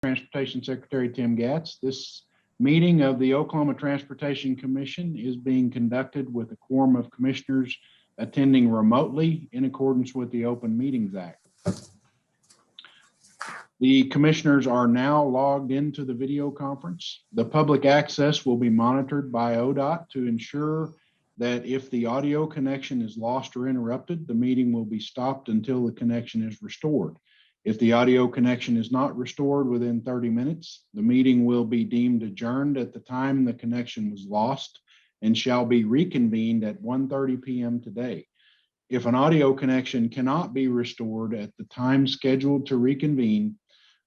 Transportation Secretary Tim Gatz. This meeting of the Oklahoma Transportation Commission is being conducted with a quorum of commissioners attending remotely in accordance with the Open Meetings Act. The commissioners are now logged into the video conference. The public access will be monitored by ODOT to ensure that if the audio connection is lost or interrupted, the meeting will be stopped until the connection is restored. If the audio connection is not restored within 30 minutes, the meeting will be deemed adjourned at the time the connection was lost and shall be reconvened at 1:30 p.m. today. If an audio connection cannot be restored at the time scheduled to reconvene,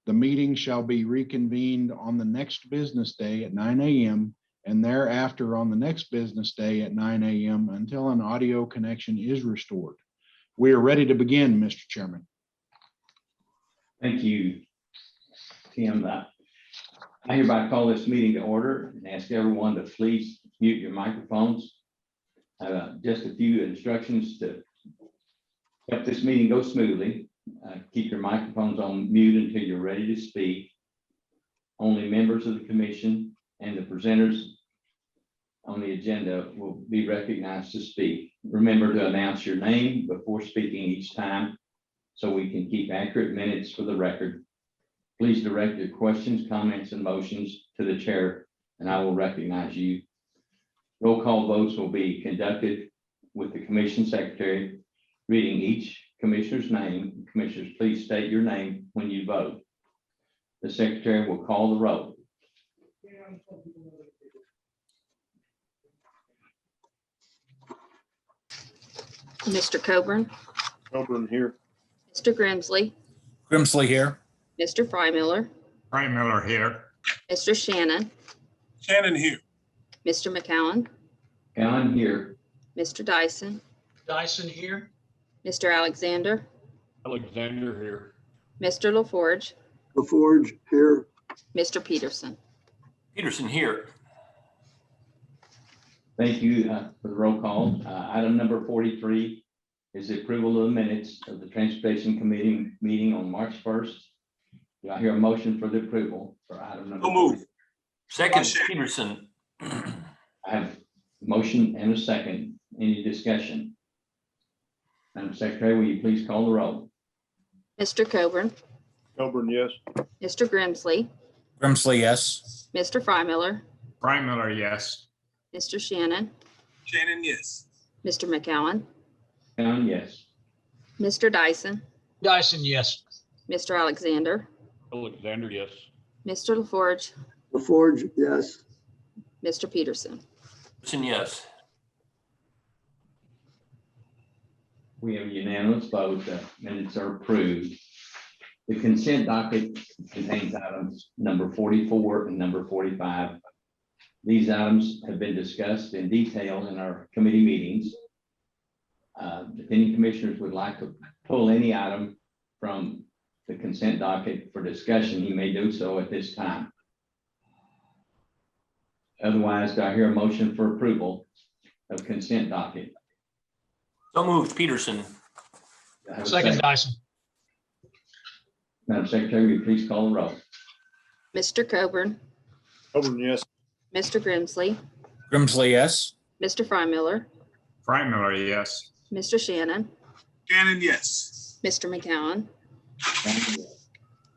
the meeting shall be reconvened on the next business day at 9 a.m. and thereafter on the next business day at 9 a.m. until an audio connection is restored. We are ready to begin, Mr. Chairman. Thank you, Tim. I hereby call this meeting to order and ask everyone to please mute your microphones. Just a few instructions to help this meeting go smoothly. Keep your microphones on mute until you're ready to speak. Only members of the commission and the presenters on the agenda will be recognized to speak. Remember to announce your name before speaking each time so we can keep accurate minutes for the record. Please direct your questions, comments, and motions to the chair, and I will recognize you. Roll call votes will be conducted with the commission secretary reading each commissioner's name. Commissioners, please state your name when you vote. The secretary will call the roll. Mr. Coburn. Coburn here. Mr. Grimsley. Grimsley here. Mr. Freimiller. Freimiller here. Mr. Shannon. Shannon here. Mr. McCowan. Allen here. Mr. Dyson. Dyson here. Mr. Alexander. Alexander here. Mr. LaForge. LaForge here. Mr. Peterson. Peterson here. Thank you for the roll call. Item number 43 is the approval of the minutes of the Transportation Committee meeting on March 1st. Do I hear a motion for the approval for item number? So move. Second, Peterson. I have a motion and a second. Any discussion? Madam Secretary, will you please call the roll? Mr. Coburn. Coburn, yes. Mr. Grimsley. Grimsley, yes. Mr. Freimiller. Freimiller, yes. Mr. Shannon. Shannon, yes. Mr. McCowan. Allen, yes. Mr. Dyson. Dyson, yes. Mr. Alexander. Alexander, yes. Mr. LaForge. LaForge, yes. Mr. Peterson. Peterson, yes. We have a unanimous vote. The minutes are approved. The consent docket contains items number 44 and number 45. These items have been discussed in detail in our committee meetings. If any commissioners would like to pull any item from the consent docket for discussion, you may do so at this time. Otherwise, do I hear a motion for approval of consent docket? So moved, Peterson. Do I have a Second, Dyson. Madam Secretary, will you please call the roll? Mr. Coburn. Coburn, yes. Mr. Grimsley. Grimsley, yes. Mr. Freimiller. Freimiller, yes. Mr. Shannon. Shannon, yes. Mr. McCowan.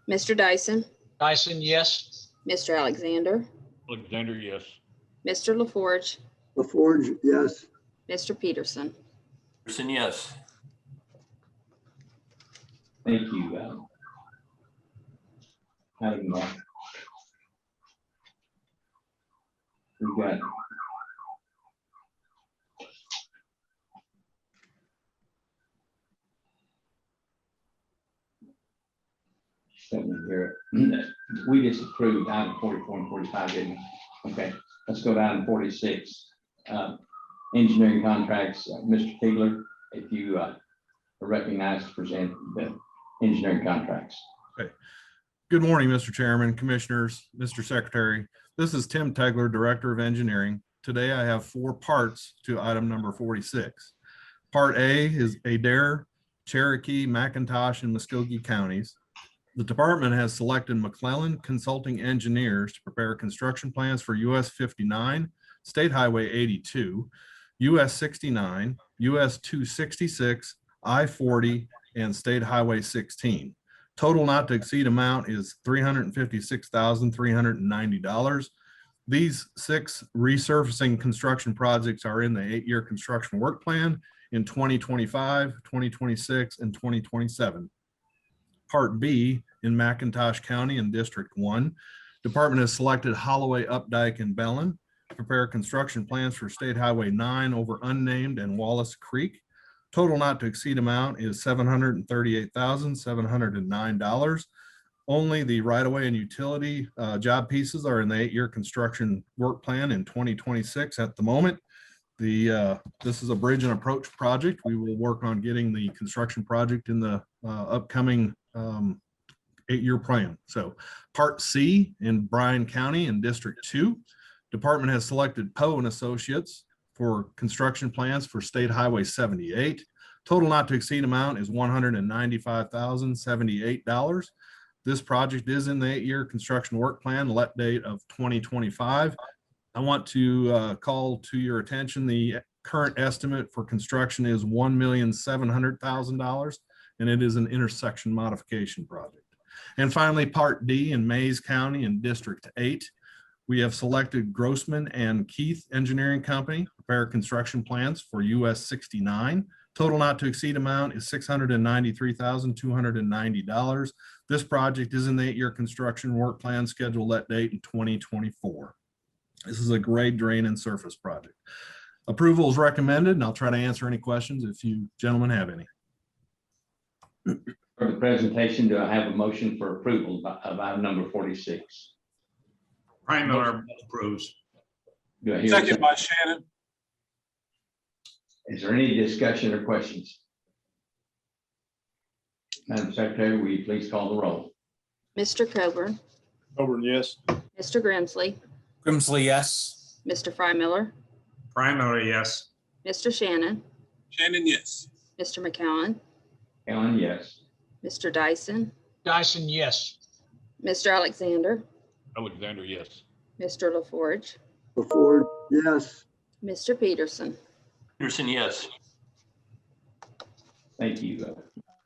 Mr. Dyson. Dyson, yes. Mr. Alexander. Alexander, yes. Mr. LaForge. LaForge, yes. Mr. Peterson. Peterson, yes. Thank you. Item one. We've got here. We just approved item 44 and 45, didn't we? Okay, let's go down to 46. Engineering contracts. Mr. Tigler, if you are recognized to present the engineering contracts. Okay. Good morning, Mr. Chairman, Commissioners, Mr. Secretary. This is Tim Tegler, Director of Engineering. Today I have 4 parts to item number 46. Part A is Adair, Cherokee, McIntosh, and Muskogee counties. The department has selected McClellan Consulting Engineers to prepare construction plans for US 59, State Highway 82, US 69, US 266, I-40, and State Highway 16. Total not to exceed amount is $356,390. These 6 resurfacing construction projects are in the 8-year construction work plan in 2025, 2026, and 2027. Part B in McIntosh County in District 1. Department has selected Holloway Updike and Bellin to prepare construction plans for State Highway 9 over unnamed and Wallace Creek. Total not to exceed amount is $738,709. Only the right-of-way and utility job pieces are in the 8-year construction work plan in 2026 at the moment. This is a bridge and approach project. We will work on getting the construction project in the upcoming 8-year plan. So Part C in Bryan County in District 2. Department has selected Poe and Associates for construction plans for State Highway 78. Total not to exceed amount is $195,078. This project is in the 8-year construction work plan, let date of 2025. I want to call to your attention the current estimate for construction is $1,700,000, and it is an intersection modification project. And finally, Part D in Mays County in District 8. We have selected Grossman and Keith Engineering Company to prepare construction plans for US 69. Total not to exceed amount is $693,290. This project is in the 8-year construction work plan, scheduled let date in 2024. This is a grade drain and surface project. Approval is recommended, and I'll try to answer any questions if you gentlemen have any. For the presentation, do I have a motion for approval of item number 46? Brian Miller approves. Do I hear a Second by Shannon. Is there any discussion or questions? Madam Secretary, will you please call the roll? Mr. Coburn, Coburn, yes. Mr. Grimsley, Grimsley, yes. Mr. Frymiller, Brian Miller, yes. Mr. Shannon, Shannon, yes. Mr. McCowen, Ellen, yes. Mr. Dyson, Dyson, yes. Mr. Alexander, Alexander, yes. Mr. LaForge, LaForge, yes. Mr. Peterson. Peterson, yes. Thank you.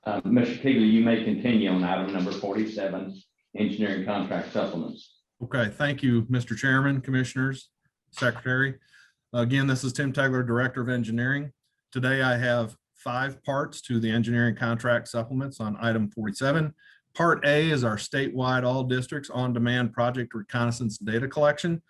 Mr. Keegley, you may continue on item number 47, engineering contract supplements. Okay, thank you, Mr. Chairman, Commissioners, Secretary. Again, this is Tim Tegler, Director of Engineering. Today I have 5 parts to the engineering contract supplements on item 47. Part A is our statewide all districts on-demand project reconnaissance data collection.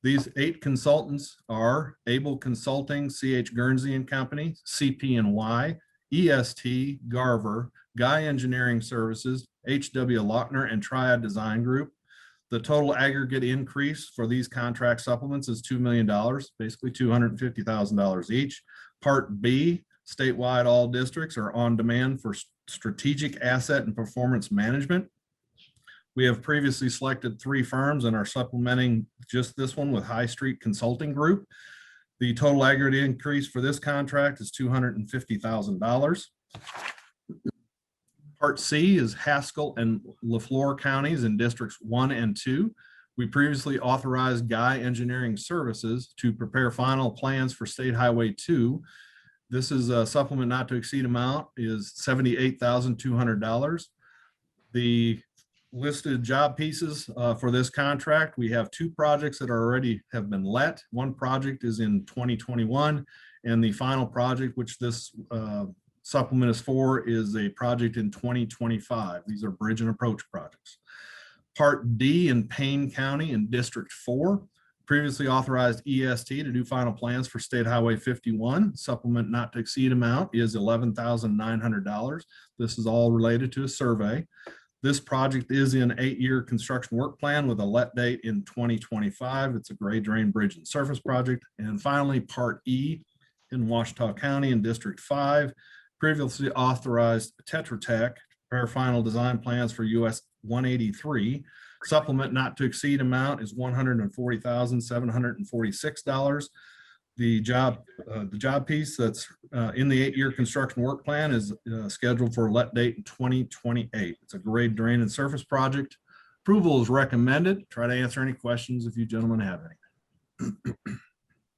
These 8 consultants are Able Consulting, C.H. Guernsey and Company, CP&Y, EST, Garver, Guy Engineering Services, H.W. Lochner, and Triad Design Group. The total aggregate increase for these contract supplements is $2 million, basically $250,000 each. Part B, statewide all districts are on demand for strategic asset and performance management. We have previously selected 3 firms and are supplementing just this one with High Street Consulting Group. The total aggregate increase for this contract is $250,000. Part C is Haskell and LaFleur counties in districts 1 and 2. We previously authorized Guy Engineering Services to prepare final plans for State Highway 2. This is a supplement not to exceed amount is $78,200. The listed job pieces for this contract, we have 2 projects that are already have been let. One project is in 2021, and the final project, which this supplement is for, is a project in 2025. These are bridge and approach projects. Part D in Payne County in District 4. Previously authorized EST to do final plans for State Highway 51. Supplement not to exceed amount is $11,900. This is all related to a survey. This project is in 8-year construction work plan with a let date in 2025. It's a grade drain bridge and surface project. And finally, Part E in Washita County in District 5. Previously authorized Tetra Tech to prepare final design plans for US 183. Supplement not to exceed amount is $140,746. The job piece that's in the 8-year construction work plan is scheduled for a let date in 2028. It's a grade drain and surface project. Approval is recommended. Try to answer any questions if you gentlemen have any.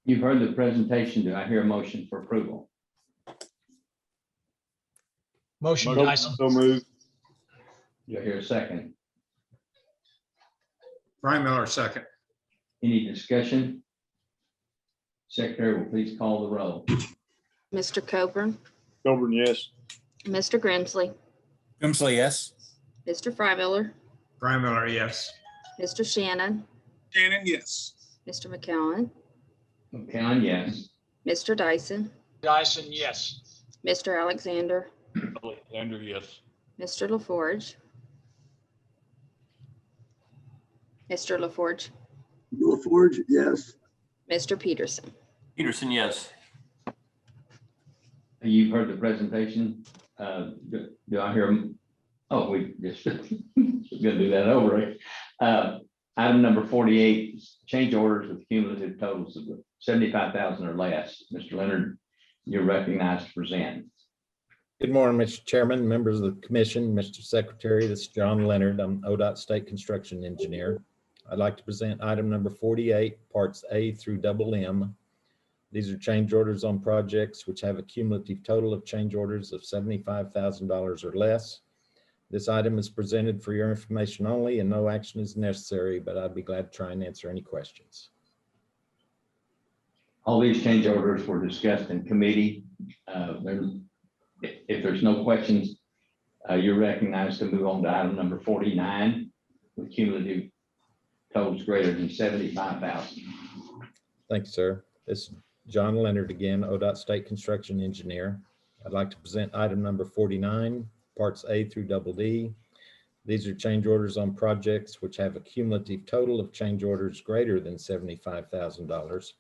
You've heard the presentation. Do I hear a motion for approval? Motion Dyson. So moved. Do I hear a second? Brian Miller, second. Any discussion? Secretary will please call the roll. Mr. Coburn, Coburn, yes. Mr. Grimsley, Grimsley, yes. Mr. Frymiller, Brian Miller, yes. Mr. Shannon, Shannon, yes. Mr. McCowen, McCown, yes. Mr. Dyson, Dyson, yes. Mr. Alexander, Alexander, yes. Mr. LaForge. Mr. LaForge, LaForge, yes. Mr. Peterson. Peterson, yes. You've heard the presentation. Do I hear? Oh, we just gonna do that over. Item number 48, change orders with cumulative totals of 75,000 or less. Mr. Leonard, you're recognized to present. Good morning, Mr. Chairman, members of the commission, Mr. Secretary. This is John Leonard. I'm ODOT State Construction Engineer. I'd like to present item number 48, parts A through M. These are change orders on projects which have a cumulative total of change orders of $75,000 or less. This item is presented for your information only and no action is necessary, but I'd be glad to try and answer any questions. All these change orders were discussed in committee. If there's no questions, you're recognized to move on to item number 49 with cumulative totals greater than 75,000. Thank you, sir. This is John Leonard again, ODOT State Construction Engineer. I'd like to present item number 49, parts A through D. These are change orders on projects which have a cumulative total of change orders greater than $75,000.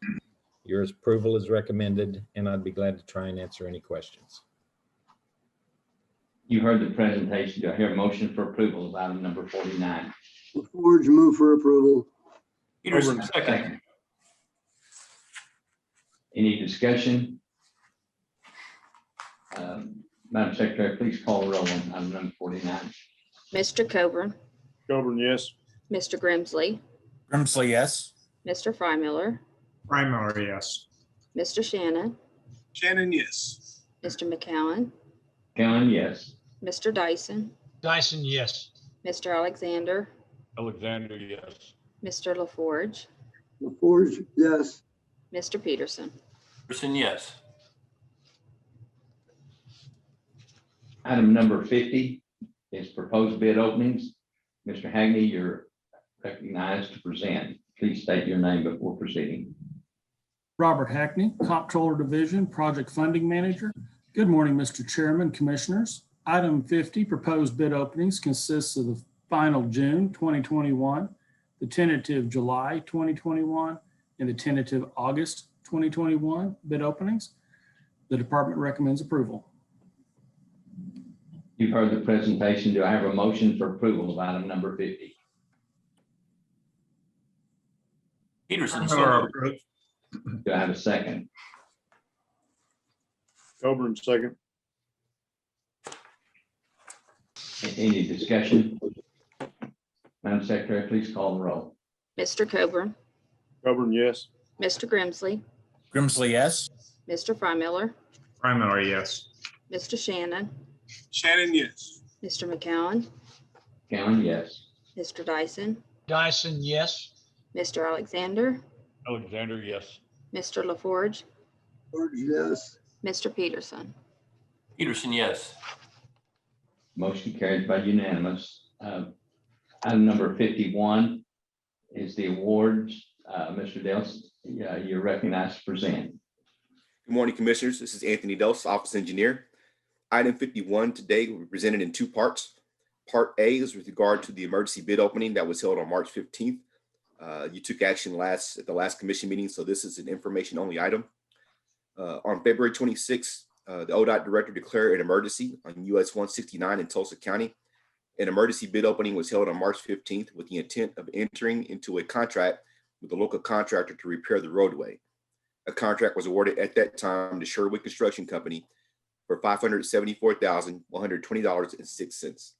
Your approval is recommended, and I'd be glad to try and answer any questions. You heard the presentation. Do I hear a motion for approval of item number 49? LaForge, move for approval. Peterson, second. Any discussion? Madam Secretary, please call the roll on item number 49. Mr. Coburn, Coburn, yes. Mr. Grimsley, Grimsley, yes. Mr. Frymiller, Brian Miller, yes. Mr. Shannon, Shannon, yes. Mr. McCowen, Kellen, yes. Mr. Dyson, Dyson, yes. Mr. Alexander, Alexander, yes. Mr. LaForge, LaForge, yes. Mr. Peterson. Peterson, yes. Item number 50 is proposed bid openings. Mr. Hagney, you're recognized to present. Please state your name before proceeding. Robert Hackney, Comptroller Division, Project Funding Manager. Good morning, Mr. Chairman, Commissioners. Item 50, proposed bid openings consists of the final June 2021, the tentative July 2021, and the tentative August 2021 bid openings. The department recommends approval. You've heard the presentation. Do I have a motion for approval of item number 50? Peterson, Do I have a second? Coburn, second. Any discussion? Madam Secretary, please call the roll. Mr. Coburn, Coburn, yes. Mr. Grimsley, Grimsley, yes. Mr. Frymiller, Brian Miller, yes. Mr. Shannon, Shannon, yes. Mr. McCowen, Kellen, yes. Mr. Dyson, Dyson, yes. Mr. Alexander, Alexander, yes. Mr. LaForge, LaForge, yes. Mr. Peterson. Peterson, yes. Motion carries by unanimous. Item number 51 is the awards. Mr. Dales, you're recognized to present. Good morning, Commissioners. This is Anthony Dels, Office Engineer. Item 51 today will be presented in two parts. Part A is with regard to the emergency bid opening that was held on March 15th. You took action at the last commission meeting, so this is an information-only item. On February 26th, the ODOT Director declared an emergency on US 169 in Tulsa County. An emergency bid opening was held on March 15th with the intent of entering into a contract with the local contractor to repair the roadway. A contract was awarded at that time to Sherwood Construction Company for $574,120.06.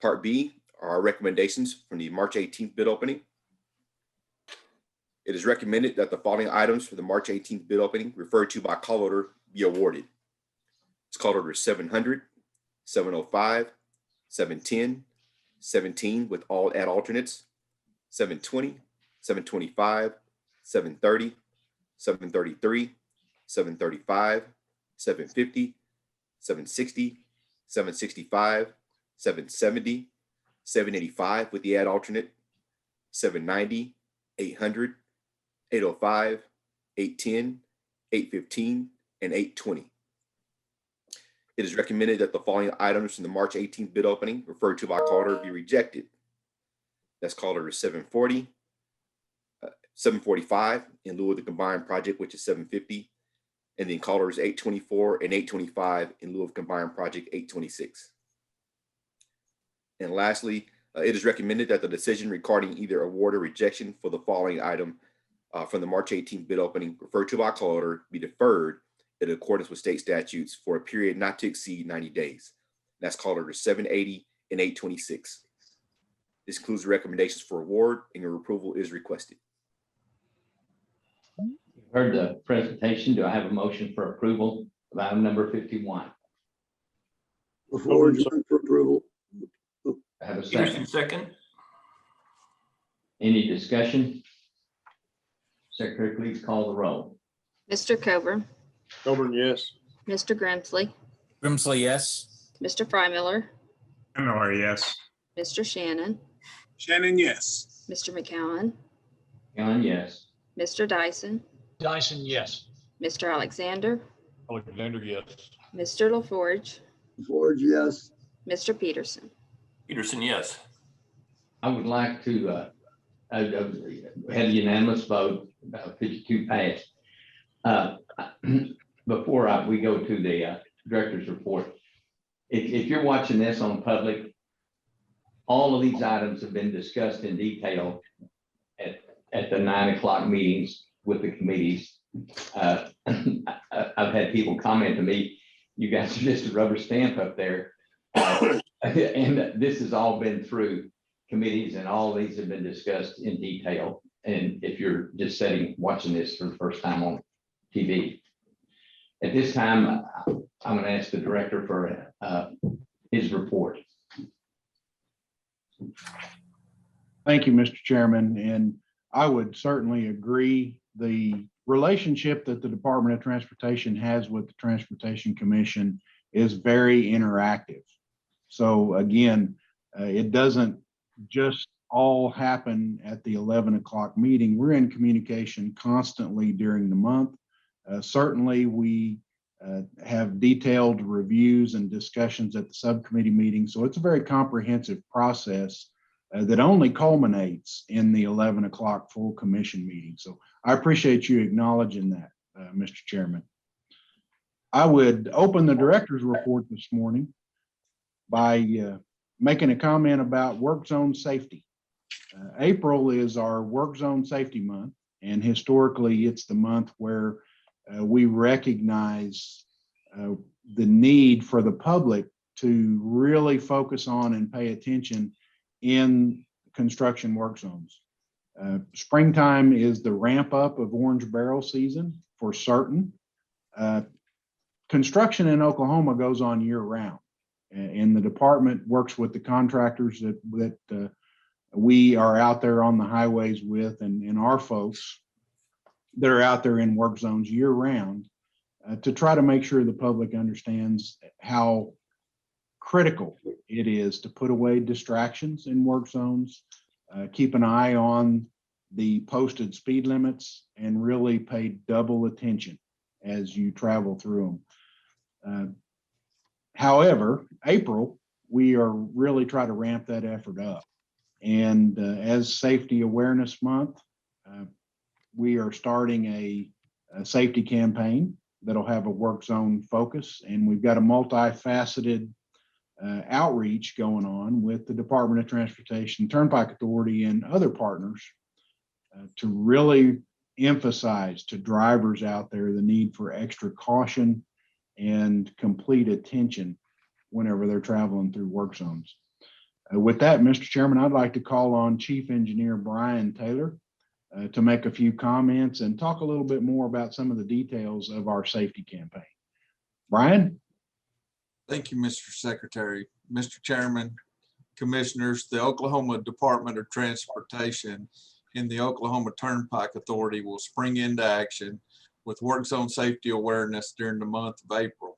Part B are our recommendations from the March 18th bid opening. It is recommended that the following items for the March 18th bid opening referred to by call order be awarded. It's call order 700, 705, 710, 17 with all add alternates, 720, 725, 730, 733, 735, 750, 760, 765, 770, 785 with the add alternate, 790, 800, 805, 810, 815, and 820. It is recommended that the following items from the March 18th bid opening referred to by call order be rejected. That's call order 740, 745 in lieu of the combined project, which is 750, and then call orders 824 and 825 in lieu of combined project 826. And lastly, it is recommended that the decision regarding either award or rejection for the following item from the March 18th bid opening referred to by call order be deferred in accordance with state statutes for a period not to exceed 90 days. That's call order 780 and 826. This includes the recommendations for award, and your approval is requested. You've heard the presentation. Do I have a motion for approval of item number 51? LaForge, move for approval. I have a Peterson, second. second. Any discussion? Secretary, please call the roll. Mr. Coburn, Coburn, yes. Mr. Grimsley, Grimsley, yes. Mr. Frymiller, Miller, yes. Mr. Shannon, Shannon, yes. Mr. McCowen, Allen, yes. Mr. Dyson, Dyson, yes. Mr. Alexander, Alexander, yes. Mr. LaForge, LaForge, yes. Mr. Peterson. Peterson, yes. I would like to had a unanimous vote, 52 passed. Before we go to the director's report, if you're watching this on public, all of these items have been discussed in detail at the 9 o'clock meetings with the committees. I've had people comment to me, you guys are just a rubber stamp up there. And this has all been through committees, and all of these have been discussed in detail. And if you're just watching this for the first time on TV. At this time, I'm going to ask the director for his report. Thank you, Mr. Chairman. And I would certainly agree. The relationship that the Department of Transportation has with the Transportation Commission is very interactive. So again, it doesn't just all happen at the 11 o'clock meeting. We're in communication constantly during the month. Certainly, we have detailed reviews and discussions at the subcommittee meeting. So it's a very comprehensive process that only culminates in the 11 o'clock full commission meeting. So I appreciate you acknowledging that, Mr. Chairman. I would open the director's report this morning by making a comment about work zone safety. April is our work zone safety month, and historically it's the month where we recognize the need for the public to really focus on and pay attention in construction work zones. Springtime is the ramp up of orange barrel season for certain. Construction in Oklahoma goes on year round, and the department works with the contractors that we are out there on the highways with, and our folks that are out there in work zones year round to try to make sure the public understands how critical it is to put away distractions in work zones, keep an eye on the posted speed limits, and really pay double attention as you travel through them. However, April, we are really trying to ramp that effort up. And as Safety Awareness Month, we are starting a safety campaign that'll have a work zone focus. And we've got a multifaceted outreach going on with the Department of Transportation, Turnpike Authority, and other partners to really emphasize to drivers out there the need for extra caution and complete attention whenever they're traveling through work zones. With that, Mr. Chairman, I'd like to call on Chief Engineer Brian Taylor to make a few comments and talk a little bit more about some of the details of our safety campaign. Brian? Thank you, Mr. Secretary. Mr. Chairman, Commissioners, the Oklahoma Department of Transportation and the Oklahoma Turnpike Authority will spring into action with work zone safety awareness during the month of April.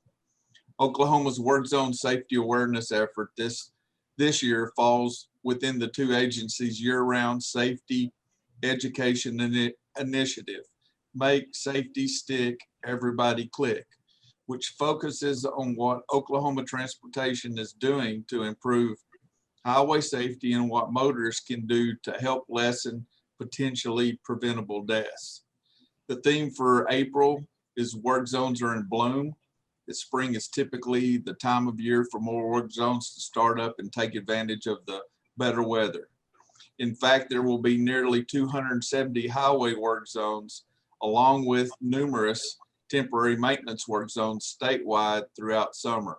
Oklahoma's work zone safety awareness effort this year falls within the two agencies' year-round safety education initiative, Make Safety Stick, Everybody Click, which focuses on what Oklahoma Transportation is doing to improve highway safety and what motorists can do to help lessen potentially preventable deaths. The theme for April is work zones are in bloom. This spring is typically the time of year for more work zones to start up and take advantage of the better weather. In fact, there will be nearly 270 highway work zones, along with numerous temporary maintenance work zones statewide throughout summer.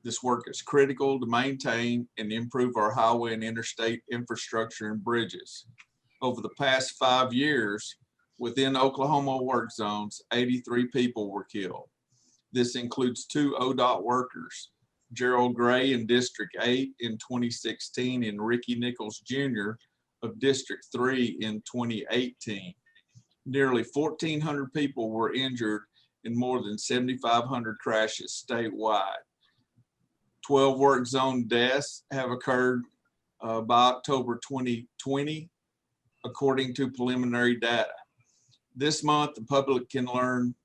This work is critical to maintain and improve our highway and interstate infrastructure and bridges. Over the past 5 years, within Oklahoma work zones, 83 people were killed. This includes 2 ODOT workers, Gerald Gray in District 8 in 2016 and Ricky Nichols Jr. of District 3 in 2018. Nearly 1,400 people were injured in more than 7,500 crashes statewide. 12 work zone deaths have occurred by October 2020, according to preliminary data. This month, the public can learn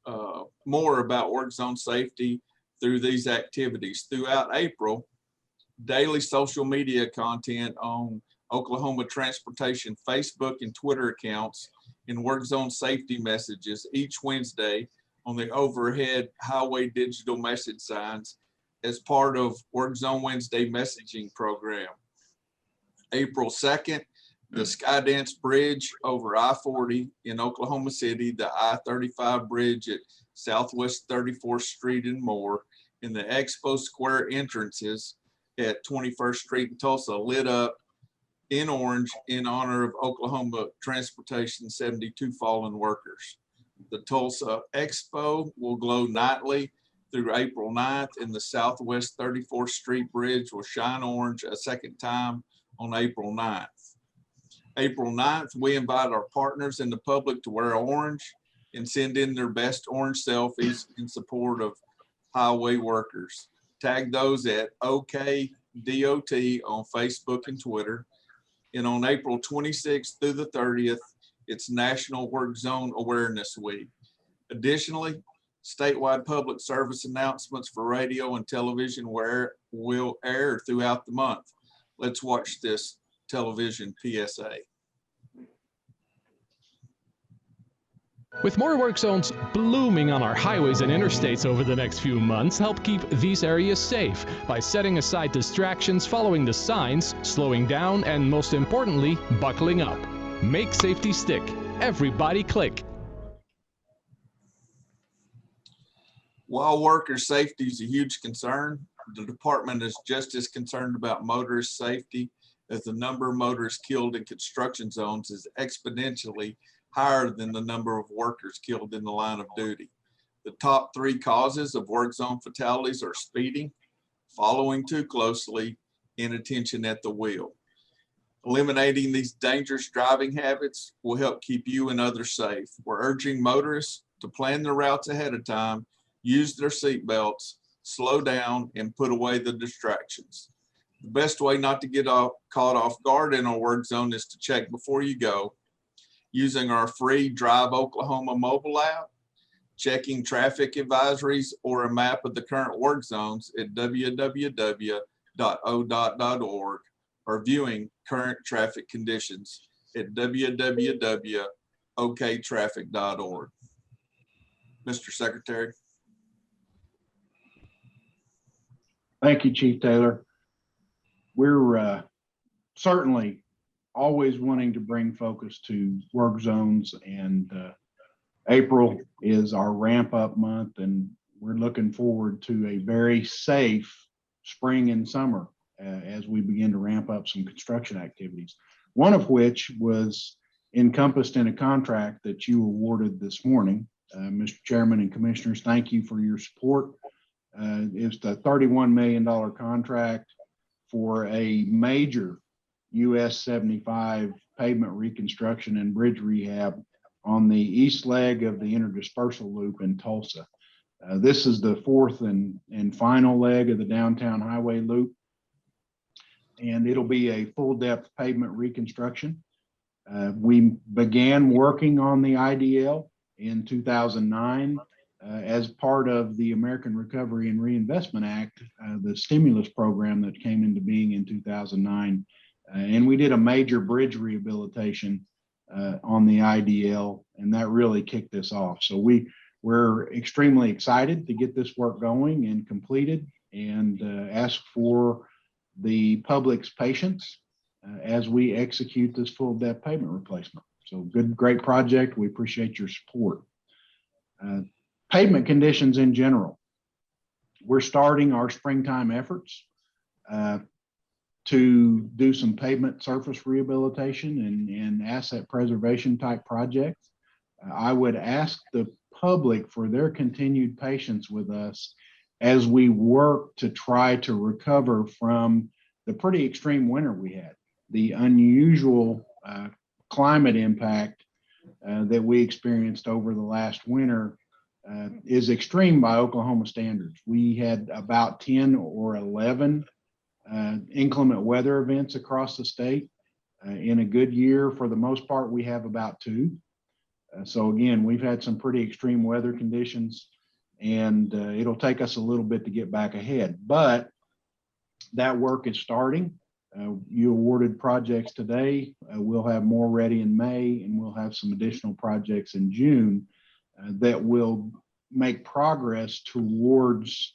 more about work zone safety through these activities. Throughout April, daily social media content on Oklahoma Transportation Facebook and Twitter accounts and work zone safety messages each Wednesday on the overhead highway digital message signs as part of Work Zone Wednesday messaging program. April 2nd, the Skydance Bridge over I-40 in Oklahoma City, the I-35 bridge at Southwest 34th Street and more, and the Expo Square entrances at 21st Street in Tulsa lit up in orange in honor of Oklahoma Transportation 72 fallen workers. The Tulsa Expo will glow nightly through April 9th, and the Southwest 34th Street Bridge will shine orange a second time on April 9th. April 9th, we invite our partners and the public to wear orange and send in their best orange selfies in support of highway workers. Tag those at OKDOT on Facebook and Twitter. And on April 26th through the 30th, it's National Work Zone Awareness Week. Additionally, statewide public service announcements for radio and television will air throughout the month. Let's watch this television PSA. With more work zones blooming on our highways and interstates over the next few months, help keep these areas safe by setting aside distractions, following the signs, slowing down, and most importantly, buckling up. Make safety stick. Everybody click. While worker safety is a huge concern, the department is just as concerned about motorist safety, as the number of motorists killed in construction zones is exponentially higher than the number of workers killed in the line of duty. The top 3 causes of work zone fatalities are speeding, following too closely, and inattention at the wheel. Eliminating these dangerous driving habits will help keep you and others safe. We're urging motorists to plan their routes ahead of time, use their seat belts, slow down, and put away the distractions. The best way not to get caught off guard in a work zone is to check before you go, using our free Drive Oklahoma mobile app, checking traffic advisories, or a map of the current work zones at www.odot.org, or viewing current traffic conditions at www.oktraffic.org. Mr. Secretary. Thank you, Chief Taylor. We're certainly always wanting to bring focus to work zones, and April is our ramp up month, and we're looking forward to a very safe spring and summer as we begin to ramp up some construction activities, one of which was encompassed in a contract that you awarded this morning. Mr. Chairman and Commissioners, thank you for your support. It's the $31 million contract for a major US 75 pavement reconstruction and bridge rehab on the east leg of the Interdispersal loop in Tulsa. This is the fourth and final leg of the downtown highway loop, and it'll be a full depth pavement reconstruction. We began working on the IDL in 2009 as part of the American Recovery and Reinvestment Act, the stimulus program that came into being in 2009. And we did a major bridge rehabilitation on the IDL, and that really kicked this off. So we're extremely excited to get this work going and completed, and ask for the public's patience as we execute this full depth pavement replacement. So great project. We appreciate your support. Pavement conditions in general. We're starting our springtime efforts to do some pavement surface rehabilitation and asset preservation type projects. I would ask the public for their continued patience with us as we work to try to recover from the pretty extreme winter we had, the unusual climate impact that we experienced over the last winter. Is extreme by Oklahoma standards. We had about 10 or 11 inclement weather events across the state. In a good year, for the most part, we have about 2. So again, we've had some pretty extreme weather conditions, and it'll take us a little bit to get back ahead, but that work is starting. You awarded projects today. We'll have more ready in May, and we'll have some additional projects in June that will make progress towards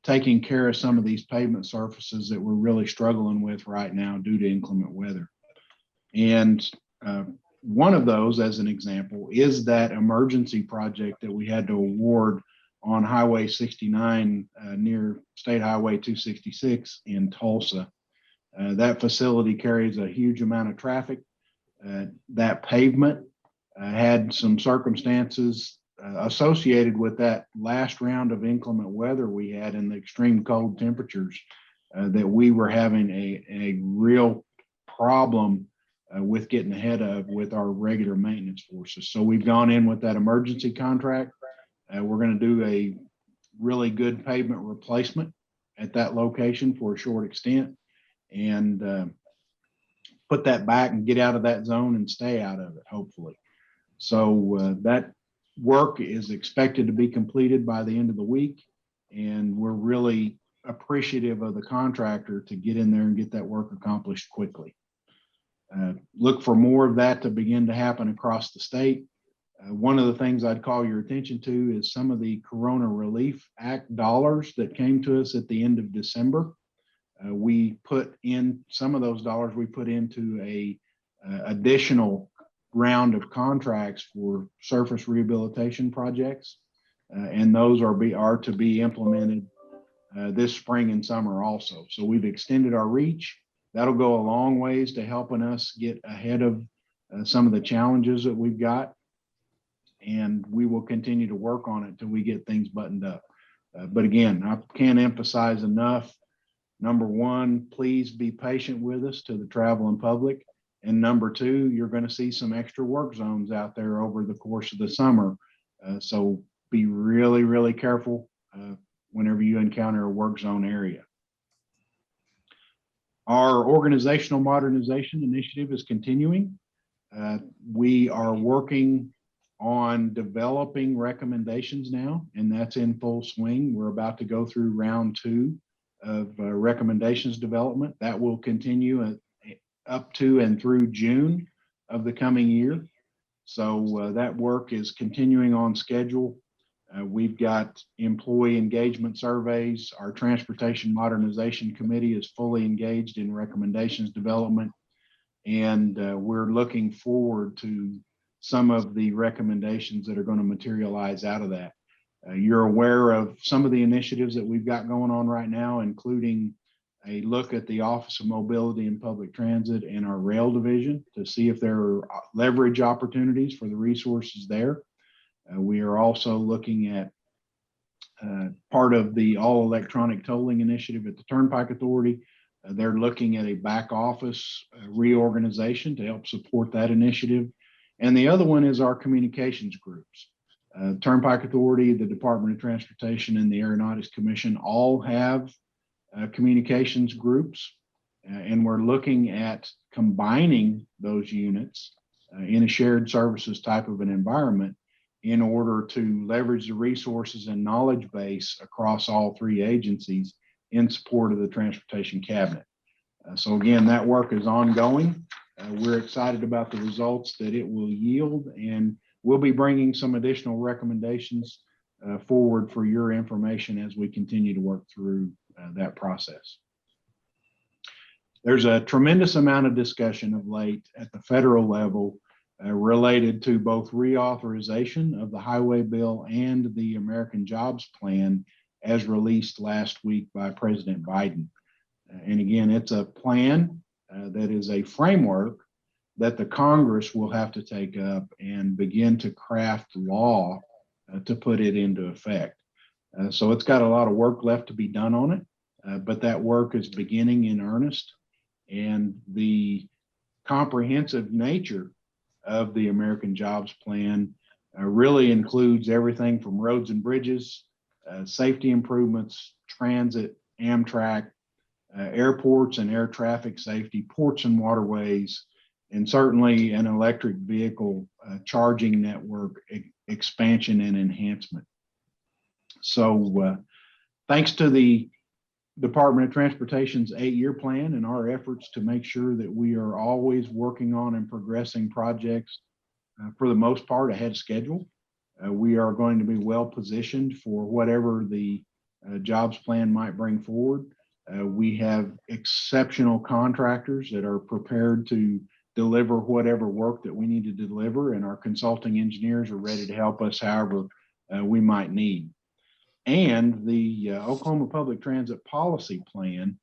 taking care of some of these pavement surfaces that we're really struggling with right now due to inclement weather. And one of those, as an example, is that emergency project that we had to award on Highway 69 near State Highway 266 in Tulsa. That facility carries a huge amount of traffic. That pavement had some circumstances associated with that last round of inclement weather we had and the extreme cold temperatures that we were having a real problem with getting ahead of with our regular maintenance forces. So we've gone in with that emergency contract. We're going to do a really good pavement replacement at that location for a short extent, and put that back and get out of that zone and stay out of it, hopefully. So that work is expected to be completed by the end of the week, and we're really appreciative of the contractor to get in there and get that work accomplished quickly. Look for more of that to begin to happen across the state. One of the things I'd call your attention to is some of the Corona Relief Act dollars that came to us at the end of December. We put in some of those dollars, we put into a additional round of contracts for surface rehabilitation projects, and those are to be implemented this spring and summer also. So we've extended our reach. That'll go a long ways to helping us get ahead of some of the challenges that we've got, and we will continue to work on it till we get things buttoned up. But again, I can't emphasize enough. Number one, please be patient with us to the traveling public. And number two, you're going to see some extra work zones out there over the course of the summer. So be really, really careful whenever you encounter a work zone area. Our organizational modernization initiative is continuing. We are working on developing recommendations now, and that's in full swing. We're about to go through round 2 of recommendations development. That will continue up to and through June of the coming year. So that work is continuing on schedule. We've got employee engagement surveys. Our Transportation Modernization Committee is fully engaged in recommendations development. And we're looking forward to some of the recommendations that are going to materialize out of that. You're aware of some of the initiatives that we've got going on right now, including a look at the Office of Mobility and Public Transit and our rail division to see if there are leverage opportunities for the resources there. We are also looking at part of the all electronic tolling initiative at the Turnpike Authority. They're looking at a back office reorganization to help support that initiative. And the other one is our communications groups. Turnpike Authority, the Department of Transportation, and the Aeronautics Commission all have communications groups. And we're looking at combining those units in a shared services type of an environment in order to leverage the resources and knowledge base across all three agencies in support of the Transportation Cabinet. So again, that work is ongoing. We're excited about the results that it will yield, and we'll be bringing some additional recommendations forward for your information as we continue to work through that process. There's a tremendous amount of discussion of late at the federal level related to both reauthorization of the highway bill and the American Jobs Plan as released last week by President Biden. And again, it's a plan that is a framework that the Congress will have to take up and begin to craft law to put it into effect. So it's got a lot of work left to be done on it, but that work is beginning in earnest. And the comprehensive nature of the American Jobs Plan really includes everything from roads and bridges, safety improvements, transit, Amtrak, airports and air traffic safety, ports and waterways, and certainly an electric vehicle charging network expansion and enhancement. So thanks to the Department of Transportation's 8-year plan and our efforts to make sure that we are always working on and progressing projects for the most part ahead of schedule. We are going to be well positioned for whatever the jobs plan might bring forward. We have exceptional contractors that are prepared to deliver whatever work that we need to deliver, and our consulting engineers are ready to help us however we might need. And the Oklahoma Public Transit Policy Plan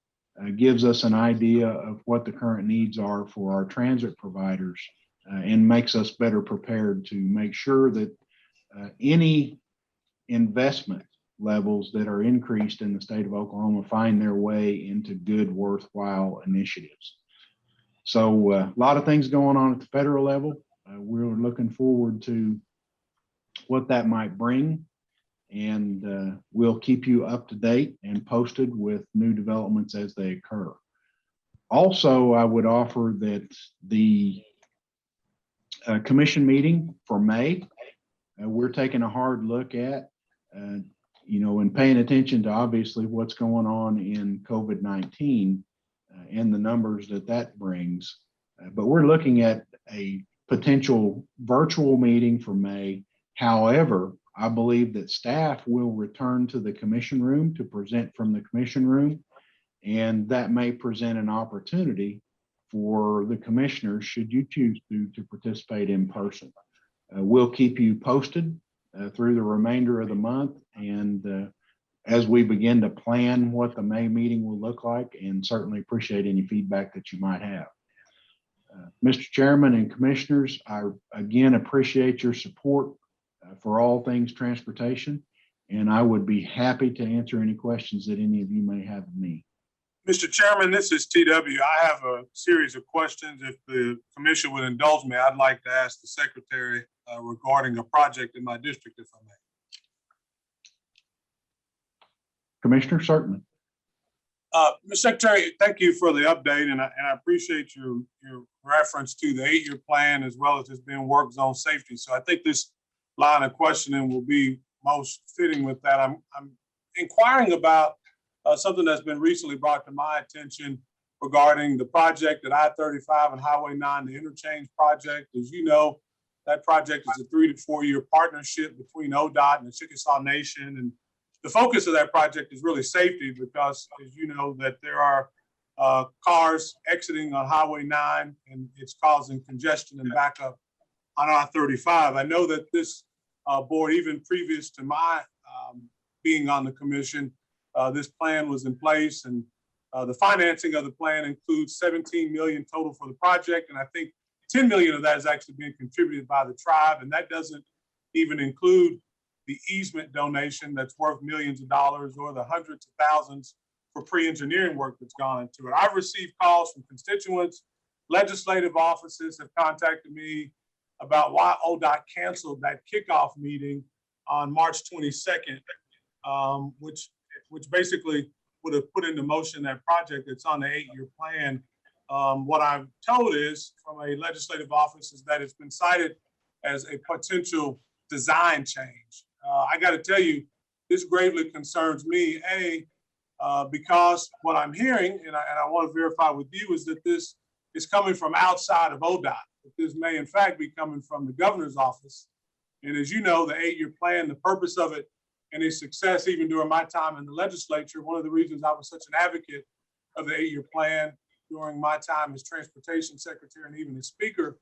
gives us an idea of what the current needs are for our transit providers and makes us better prepared to make sure that any investment levels that are increased in the state of Oklahoma find their way into good, worthwhile initiatives. So a lot of things going on at the federal level. We're looking forward to what that might bring. And we'll keep you up to date and posted with new developments as they occur. Also, I would offer that the commission meeting for May, we're taking a hard look at, and paying attention to obviously what's going on in COVID-19 and the numbers that brings. But we're looking at a potential virtual meeting for May. However, I believe that staff will return to the commission room to present from the commission room, and that may present an opportunity for the commissioners, should you choose to participate in person. We'll keep you posted through the remainder of the month, and as we begin to plan what the May meeting will look like, and certainly appreciate any feedback that you might have. Mr. Chairman and Commissioners, I again appreciate your support for all things transportation, and I would be happy to answer any questions that any of you may have of me. Mr. Chairman, this is TW. I have a series of questions. If the commission would indulge me, I'd like to ask the secretary regarding a project in my district, if I may. Commissioner, certainly. Mr. Secretary, thank you for the update, and I appreciate your reference to the 8-year plan as well as this being work zone safety. So I think this line of questioning will be most fitting with that. I'm inquiring about something that's been recently brought to my attention regarding the project at I-35 and Highway 9, the Interchange project. As you know, that project is a 3 to 4 year partnership between ODOT and the Chickasaw Nation. And the focus of that project is really safety because, as you know, that there are cars exiting on Highway 9, and it's causing congestion and backup on I-35. I know that this board, even previous to my being on the commission, this plan was in place, and the financing of the plan includes 17 million total for the project, and I think 10 million of that is actually being contributed by the tribe, and that doesn't even include the easement donation that's worth millions of dollars, or the hundreds of thousands for pre-engineering work that's gone into it. I've received calls from constituents. Legislative offices have contacted me about why ODOT canceled that kickoff meeting on March 22nd, which basically would have put into motion that project that's on the 8-year plan. What I'm told is from a legislative office is that it's been cited as a potential design change. I got to tell you, this gravely concerns me, because what I'm hearing, and I want to verify with you, is that this is coming from outside of ODOT. That this may in fact be coming from the governor's office. And as you know, the 8-year plan, the purpose of it and its success, even during my time in the legislature, one of the reasons I was such an advocate of the 8-year plan during my time as transportation secretary and even as speaker,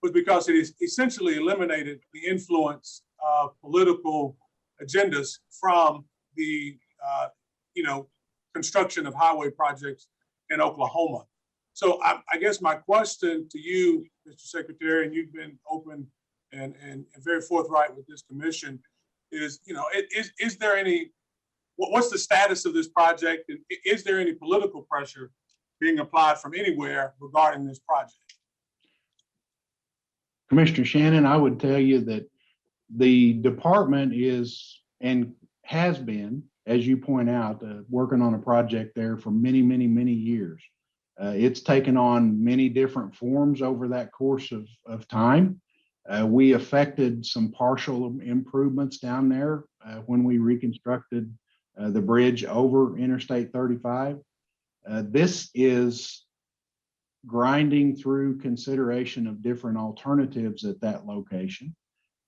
was because it essentially eliminated the influence of political agendas from the construction of highway projects in Oklahoma. So I guess my question to you, Mr. Secretary, and you've been open and very forthright with this commission, is, is there any, what's the status of this project? And is there any political pressure being applied from anywhere regarding this project? Commissioner Shannon, I would tell you that the department is and has been, as you point out, working on a project there for many, many, many years. It's taken on many different forms over that course of time. We affected some partial improvements down there when we reconstructed the bridge over Interstate 35. This is grinding through consideration of different alternatives at that location.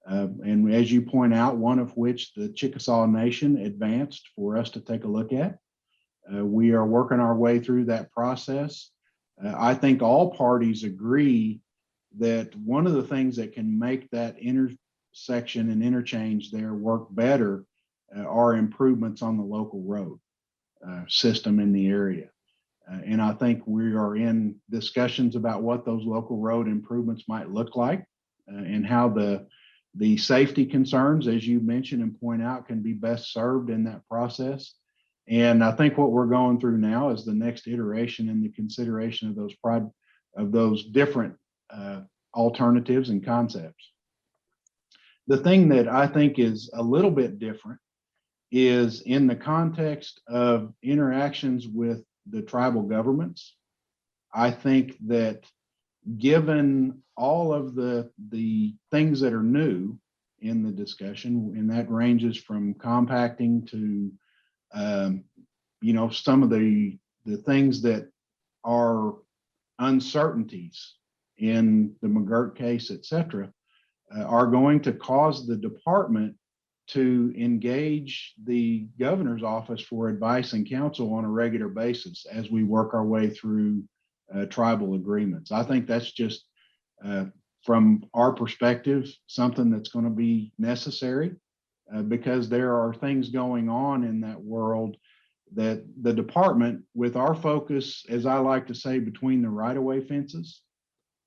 And as you point out, one of which the Chickasaw Nation advanced for us to take a look at. We are working our way through that process. I think all parties agree that one of the things that can make that intersection and interchange there work better are improvements on the local road system in the area. And I think we are in discussions about what those local road improvements might look like and how the safety concerns, as you mentioned and point out, can be best served in that process. And I think what we're going through now is the next iteration in the consideration of those different alternatives and concepts. The thing that I think is a little bit different is in the context of interactions with the tribal governments. I think that given all of the things that are new in the discussion, and that ranges from compacting to some of the things that are uncertainties in the McGirt case, et cetera, are going to cause the department to engage the governor's office for advice and counsel on a regular basis as we work our way through tribal agreements. I think that's just, from our perspective, something that's going to be necessary because there are things going on in that world that the department, with our focus, as I like to say, between the right-of-way fences,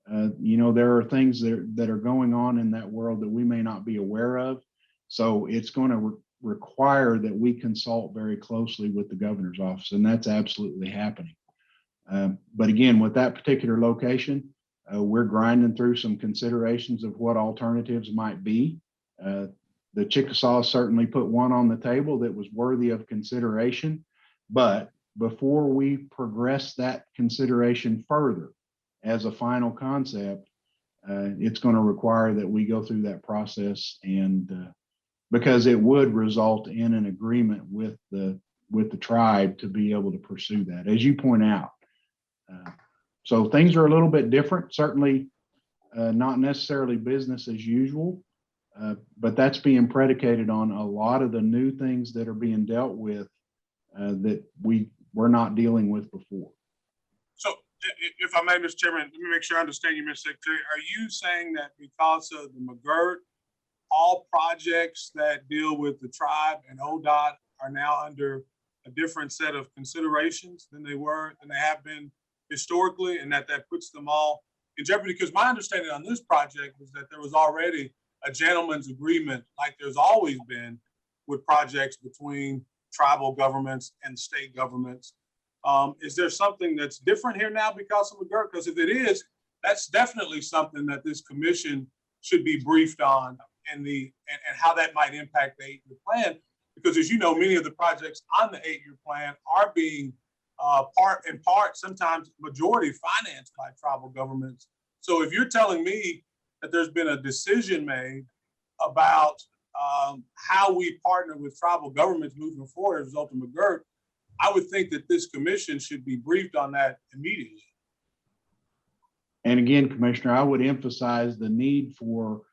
there are things that are going on in that world that we may not be aware of. So it's going to require that we consult very closely with the governor's office, and that's absolutely happening. But again, with that particular location, we're grinding through some considerations of what alternatives might be. The Chickasaw certainly put one on the table that was worthy of consideration, but before we progress that consideration further as a final concept, it's going to require that we go through that process, and because it would result in an agreement with the tribe to be able to pursue that, as you point out. So things are a little bit different, certainly not necessarily business as usual, but that's being predicated on a lot of the new things that are being dealt with that we're not dealing with before. If I may, Mr. Chairman, let me make sure I understand you, Mr. Secretary. Are you saying that because of the McGirt, all projects that deal with the tribe and ODOT are now under a different set of considerations than they have been historically, and that puts them all in jeopardy? Because my understanding on this project was that there was already a gentleman's agreement, like there's always been with projects between tribal governments and state governments. Is there something that's different here now because of McGirt? Because if it is, that's definitely something that this commission should be briefed on, and how that might impact the 8-year plan. Because as you know, many of the projects on the 8-year plan are being part, sometimes majority financed by tribal governments. So if you're telling me that there's been a decision made about how we partner with tribal governments moving forward as a result of McGirt, I would think that this commission should be briefed on that immediately. And again, Commissioner, I would emphasize the need for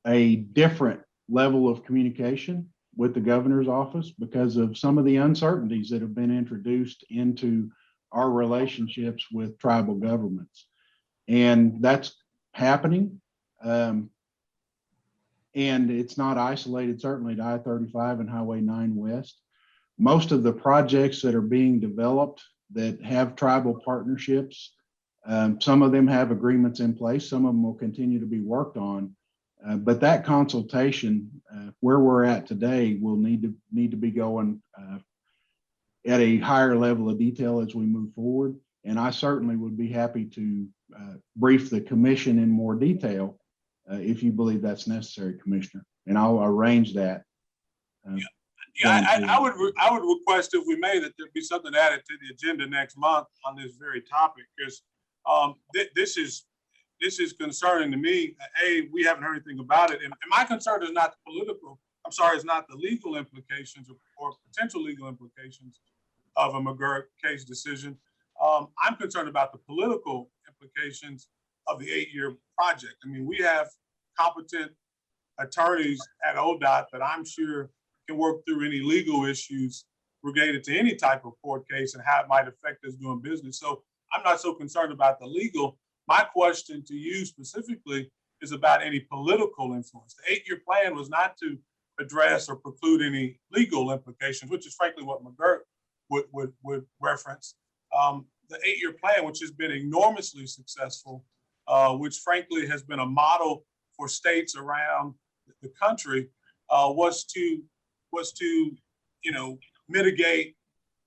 a different level of communication with the governor's office because of some of the uncertainties that have been introduced into our relationships with tribal governments. And that's happening. And it's not isolated, certainly, to I-35 and Highway 9 West. Most of the projects that are being developed that have tribal partnerships, some of them have agreements in place, some of them will continue to be worked on. But that consultation, where we're at today, will need to be going at a higher level of detail as we move forward. And I certainly would be happy to brief the commission in more detail if you believe that's necessary, Commissioner. And I'll arrange that. I would request, if we may, that there be something added to the agenda next month on this very topic, because this is concerning to me. We haven't heard anything about it, and my concern is not the political. I'm sorry, it's not the legal implications or potential legal implications of a McGirt case decision. I'm concerned about the political implications of the 8-year project. I mean, we have competent attorneys at ODOT that I'm sure can work through any legal issues related to any type of court case and how it might affect us doing business. So I'm not so concerned about the legal. My question to you specifically is about any political influence. The 8-year plan was not to address or preclude any legal implications, which is frankly what McGirt would reference. The 8-year plan, which has been enormously successful, which frankly has been a model for states around the country, was to mitigate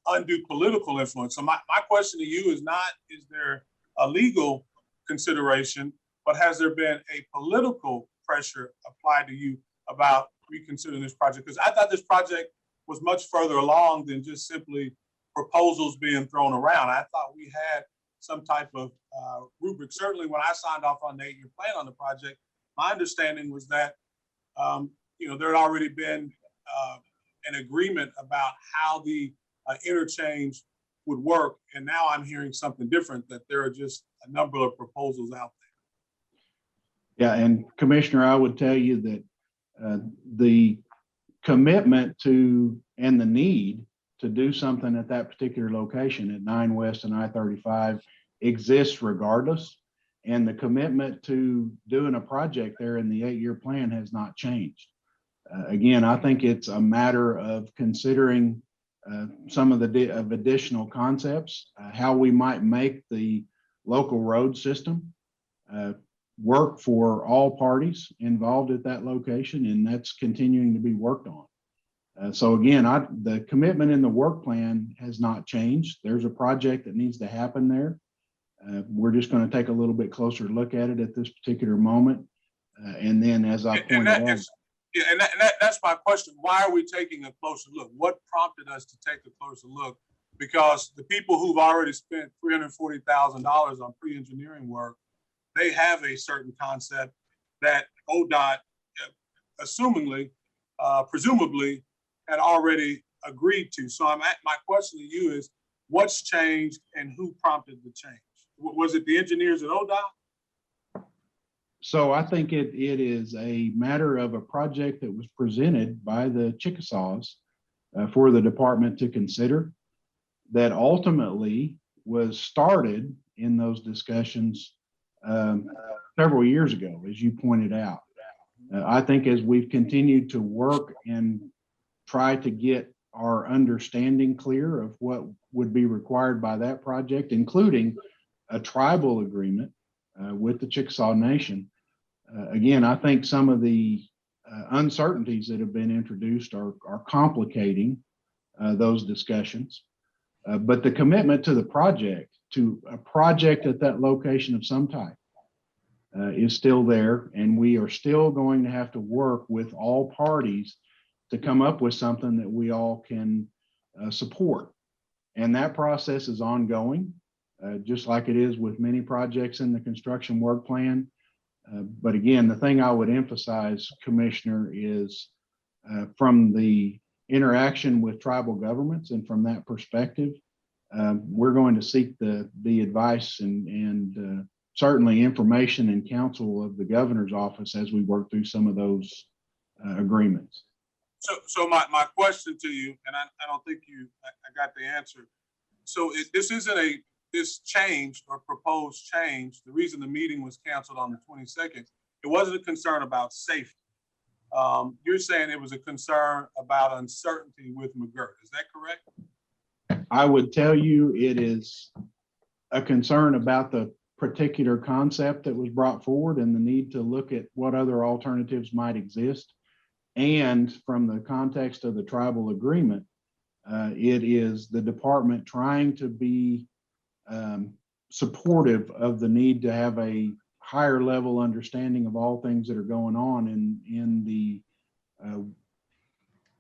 undue political influence. So my question to you is not, is there a legal consideration, but has there been a political pressure applied to you about reconsidering this project? Because I thought this project was much further along than just simply proposals being thrown around. I thought we had some type of rubric. Certainly when I signed off on the 8-year plan on the project, my understanding was that there had already been an agreement about how the interchange would work. And now I'm hearing something different, that there are just a number of proposals out there. Yeah, and Commissioner, I would tell you that the commitment to and the need to do something at that particular location at 9 West and I-35 exists regardless. And the commitment to doing a project there in the 8-year plan has not changed. Again, I think it's a matter of considering some of the additional concepts, how we might make the local road system work for all parties involved at that location, and that's continuing to be worked on. So again, the commitment in the work plan has not changed. There's a project that needs to happen there. We're just going to take a little bit closer look at it at this particular moment. And then, as I pointed out, that's my question. Why are we taking a closer look? What prompted us to take a closer look? Because the people who've already spent $340,000 on pre-engineering work, they have a certain concept that ODOT, presumably, had already agreed to. So my question to you is, what's changed and who prompted the change? Was it the engineers at ODOT? So I think it is a matter of a project that was presented by the Chickasaws for the department to consider, that ultimately was started in those discussions several years ago, as you pointed out. I think as we've continued to work and try to get our understanding clear of what would be required by that project, including a tribal agreement with the Chickasaw Nation. Again, I think some of the uncertainties that have been introduced are complicating those discussions. But the commitment to the project, to a project at that location of some type, is still there, and we are still going to have to work with all parties to come up with something that we all can support. And that process is ongoing, just like it is with many projects in the construction work plan. But again, the thing I would emphasize, Commissioner, is from the interaction with tribal governments, and from that perspective, we're going to seek the advice and certainly information and counsel of the governor's office as we work through some of those agreements. So my question to you, and I don't think I got the answer. So this isn't this change or proposed change. The reason the meeting was canceled on the 22nd, it wasn't a concern about safety. You're saying it was a concern about uncertainty with McGirt. Is that correct? I would tell you it is a concern about the particular concept that was brought forward and the need to look at what other alternatives might exist. And from the context of the tribal agreement, it is the department trying to be supportive of the need to have a higher level understanding of all things that are going on in the,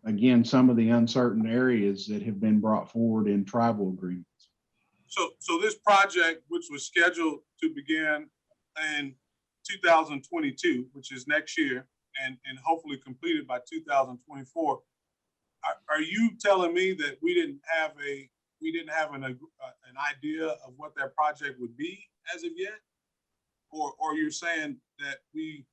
again, some of the uncertain areas that have been brought forward in tribal agreements. So this project, which was scheduled to begin in 2022, which is next year, and hopefully completed by 2024, are you telling me that we didn't have an idea of what that project would be as of yet, or you're saying that we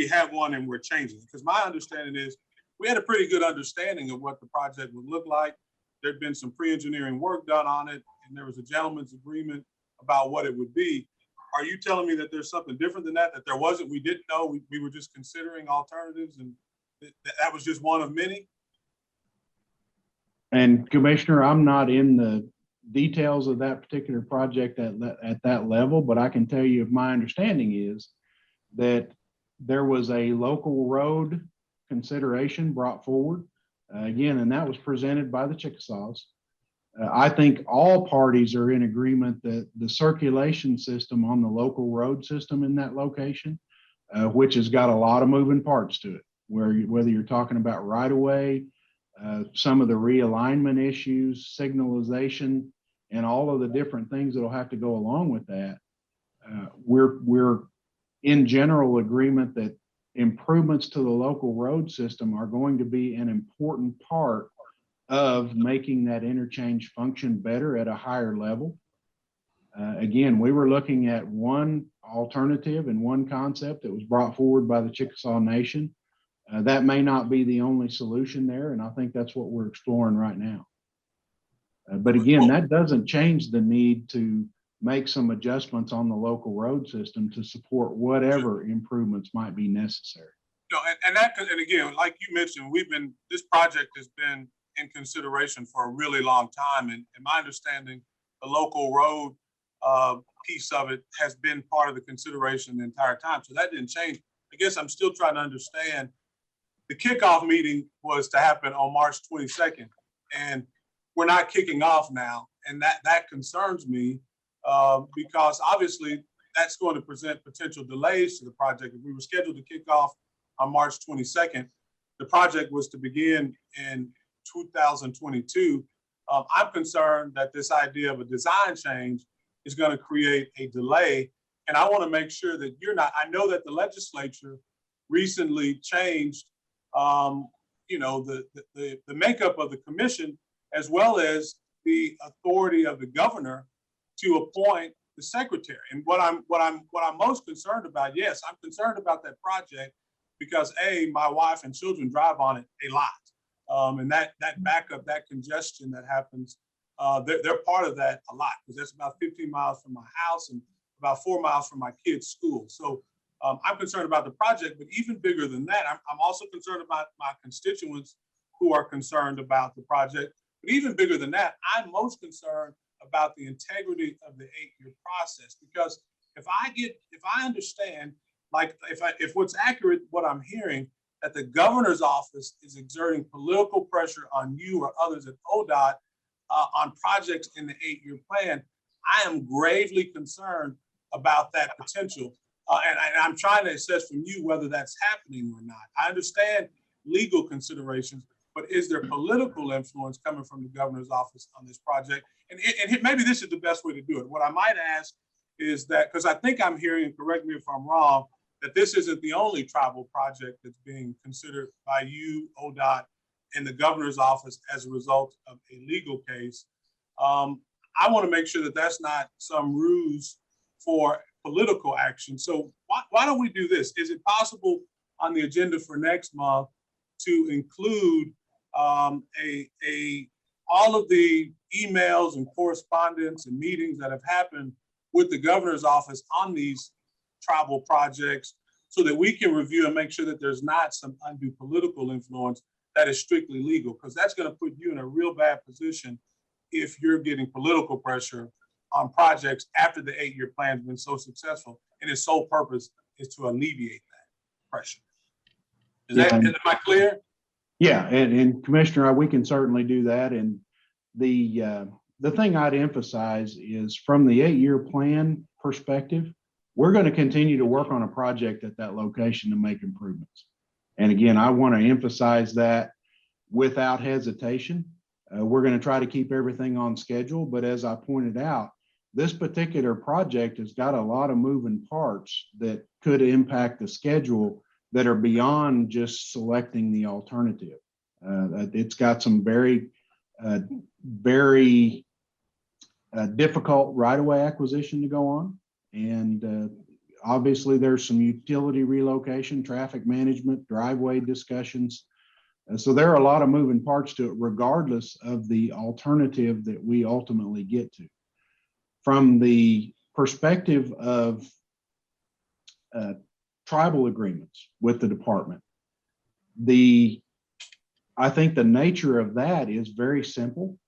have one and we're changing it? Because my understanding is we had a pretty good understanding of what the project would look like. There'd been some pre-engineering work done on it, and there was a gentleman's agreement about what it would be. Are you telling me that there's something different than that there wasn't? We didn't know, we were just considering alternatives, and that was just one of many? And Commissioner, I'm not in the details of that particular project at that level, but I can tell you my understanding is that there was a local road consideration brought forward again, and that was presented by the Chickasaws. I think all parties are in agreement that the circulation system on the local road system in that location, which has got a lot of moving parts to it, whether you're talking about right of way, some of the realignment issues, signalization, and all of the different things that will have to go along with that. We're in general agreement that improvements to the local road system are going to be an important part of making that interchange function better at a higher level. Again, we were looking at one alternative and one concept that was brought forward by the Chickasaw Nation. That may not be the only solution there, and I think that's what we're exploring right now. But again, that doesn't change the need to make some adjustments on the local road system to support whatever improvements might be necessary. No, and again, like you mentioned, this project has been in consideration for a really long time, and in my understanding, the local road piece of it has been part of the consideration the entire time. So that didn't change. I guess I'm still trying to understand. The kickoff meeting was to happen on March 22nd, and we're not kicking off now, and that concerns me because obviously that's going to present potential delays to the project. If we were scheduled to kick off on March 22nd, the project was to begin in 2022. I'm concerned that this idea of a design change is going to create a delay, and I want to make sure that you're not. I know that the legislature recently changed the makeup of the commission, as well as the authority of the governor to appoint the secretary. And what I'm most concerned about, yes, I'm concerned about that project because my wife and children drive on it a lot. And that backup, that congestion that happens they're part of that a lot, because that's about 15 miles from my house and about 4 miles from my kids' school. So I'm concerned about the project, but even bigger than that, I'm also concerned about my constituents who are concerned about the project. But even bigger than that, I'm most concerned about the integrity of the 8-year process, because if I understand, like if what's accurate, what I'm hearing, that the governor's office is exerting political pressure on you or others at ODOT on projects in the 8-year plan, I am gravely concerned about that potential. And I'm trying to assess from you whether that's happening or not. I understand legal considerations, but is there political influence coming from the governor's office on this project? And maybe this is the best way to do it. What I might ask is that, because I think I'm hearing, and correct me if I'm wrong, that this isn't the only tribal project that's being considered by you, ODOT, and the governor's office as a result of a legal case. I want to make sure that that's not some ruse for political action. So why don't we do this? Is it possible on the agenda for next month to include all of the emails and correspondence and meetings that have happened with the governor's office on these tribal projects, so that we can review and make sure that there's not some undue political influence that is strictly legal, because that's going to put you in a real bad position if you're getting political pressure on projects after the 8-year plan has been so successful and its sole purpose is to alleviate that pressure. Am I clear? Yeah, and Commissioner, we can certainly do that. And the thing I'd emphasize is, from the 8-year plan perspective, we're going to continue to work on a project at that location to make improvements. And again, I want to emphasize that without hesitation. We're going to try to keep everything on schedule, but as I pointed out, this particular project has got a lot of moving parts that could impact the schedule that are beyond just selecting the alternative. It's got some very difficult right-of-way acquisition to go on. And obviously there's some utility relocation, traffic management, driveway discussions. So there are a lot of moving parts to it, regardless of the alternative that we ultimately get to. From the perspective of tribal agreements with the department, I think the nature of that is very simple.